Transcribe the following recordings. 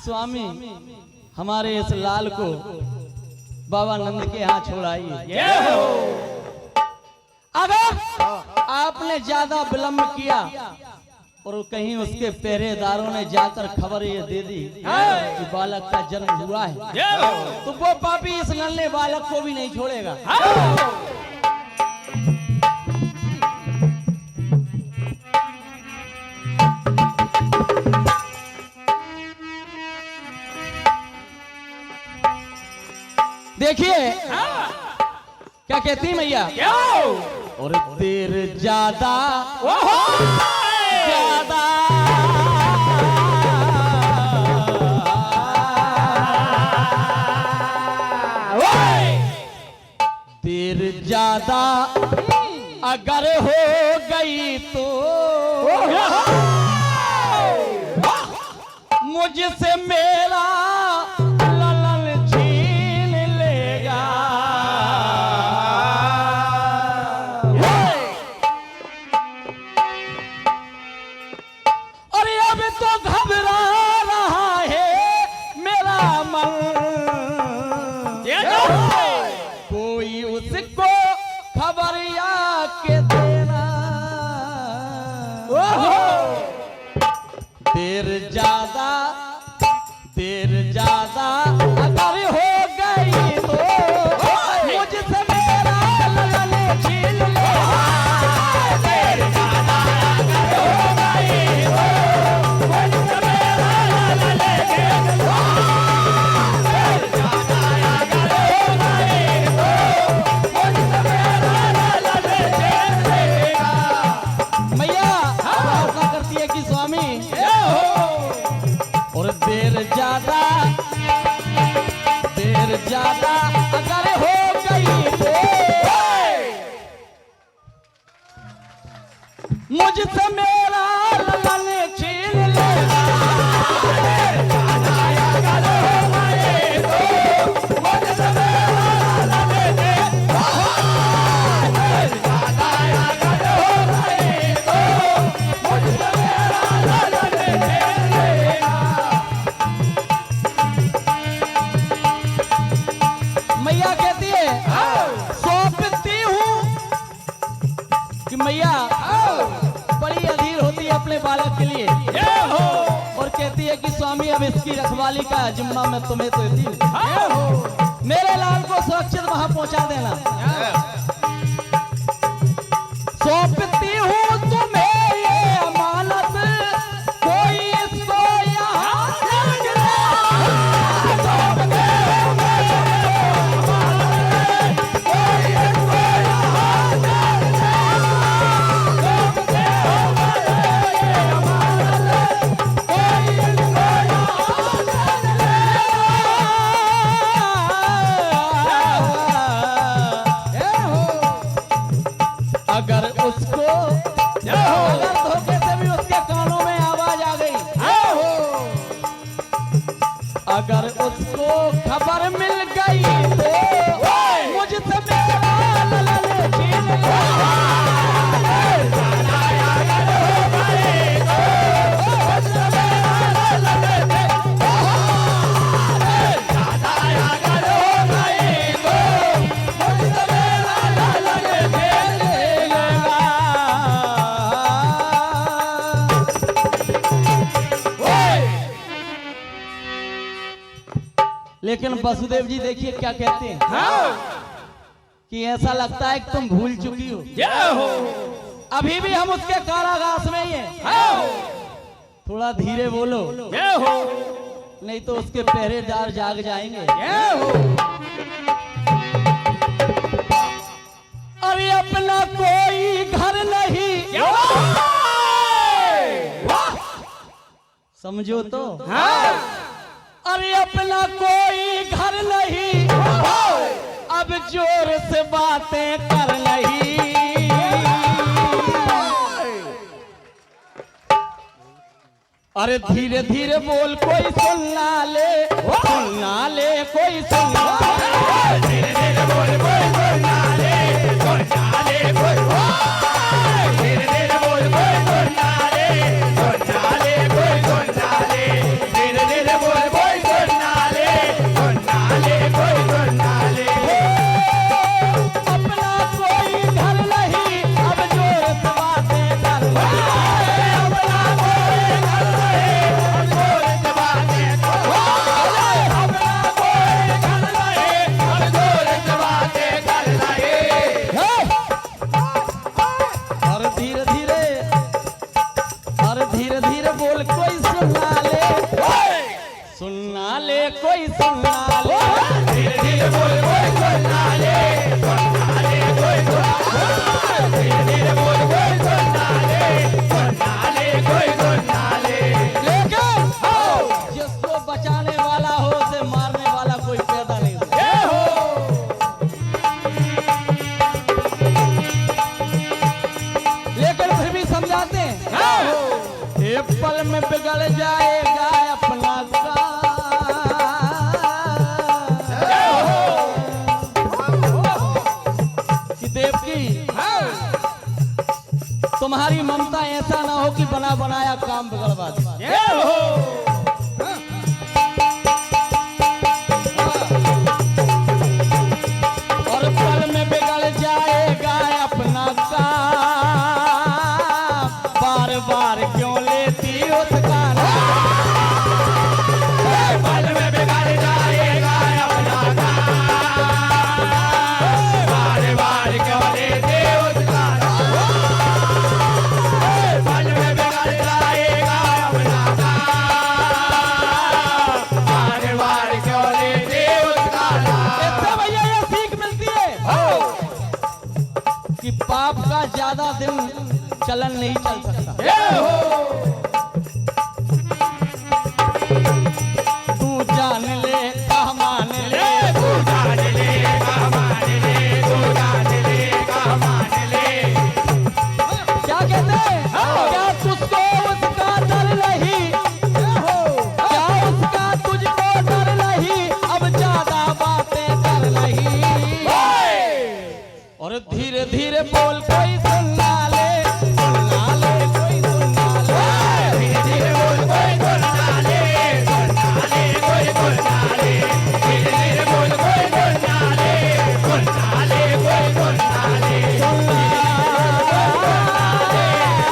स्वामी हमारे इस लाल को बाबा नंद के यहाँ छोड़ाइए। अगर आपने ज्यादा विलंब किया और कहीं उसके पहरेदारों ने जाकर खबर ये दे दी कि बालक का जन्म हुआ है, तो वो पापी इस नन्हे बालक को भी नहीं छोड़ेगा। देखिए क्या कहती मैया, और देर ज्यादा ज्यादा देर ज्यादा अगर हो गई तो मुझसे मेरा देर ज्यादा अगर हो गई तो मुझसे मेरा ललन छीन ले। देर ज्यादा अगर हो गई तो मुझसे मेरा ललन छीन ले। देर ज्यादा अगर हो गई तो मुझसे मेरा ललन छीन लेगा। मैया प्रार्थना करती है कि स्वामी और देर ज्यादा अगर हो गई तो मुझसे मेरा ललन छीन लेगा। देर ज्यादा अगर हो गई तो मुझसे मेरा ललन छीन लेगा। देर ज्यादा अगर हो गई तो मुझसे मेरा ललन छीन लेगा। मैया कहती है सौंपती हूँ कि मैया बड़ी अधीर होती है अपने बालक के लिए और कहती है कि स्वामी अब इसकी रखवाली का जिम्मा मैं तुम्हें तो देती हूँ। मेरे लाल को सुरक्षित वहां पहुंचा देना। सौंपती हूँ तुम्हें ये अमानत, कोई इसको यहाँ अगर उसको अगर धोखे से भी उसके कानों में आवाज आ गई, अगर उसको खबर मिल गई तो मुझसे मेरा ललन छीन लेगा। लेकिन वसुदेव जी देखिए क्या कहते हैं कि ऐसा लगता है कि तुम भूल चुकी हो, अभी भी हम उसके कारागार में ही हैं। थोड़ा धीरे बोलो नहीं तो उसके पहरेदार जाग जाएंगे। अरे अपना कोई घर नहीं, समझो तो अरे अपना कोई घर नहीं, अब जोर से बातें कर नहीं। अरे धीरे धीरे बोल कोई सुन ना ले, कोई सुन ना ले। धीरे धीरे बोल कोई सुन ना ले, कोई ये पल में बिगड़ जाएगा अपना कि देवकी तुम्हारी ममता ऐसा ना हो कि बना बनाया काम बिगड़वा दे। और पल में बिगड़ जाएगा अपना काम, बार बार क्यों लेती उसका नाम। पल में बिगड़ जाएगा अपना काम, बार बार क्यों लेती उसका नाम। पल में बिगड़ जाएगा अपना काम, बार बार क्यों लेती उसका नाम। इससे भैया ये सीख मिलती है कि पाप का ज्यादा दिन चलन नहीं चल सकता। तू जान ले कह मान ले, तू जान ले कह मान ले, तू जान ले कह मान ले। क्या कहते हैं? क्या तुझको उसका डर नहीं, क्या उसका तुझको डर नहीं, अब ज्यादा बातें कर नहीं। और धीरे धीरे बोल कोई सुनना ले, सुनना ले कोई सुनना ले। धीरे धीरे बोल कोई सुनना ले, सुनना ले कोई सुनना ले। धीरे धीरे बोल कोई सुनना ले, सुनना ले कोई सुनना ले।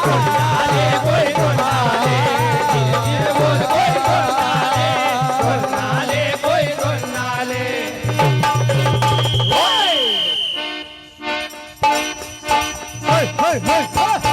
सुनना ले कोई सुनना ले। धीरे धीरे बोल कोई सुनना ले, सुनना ले कोई सुनना ले। Hey!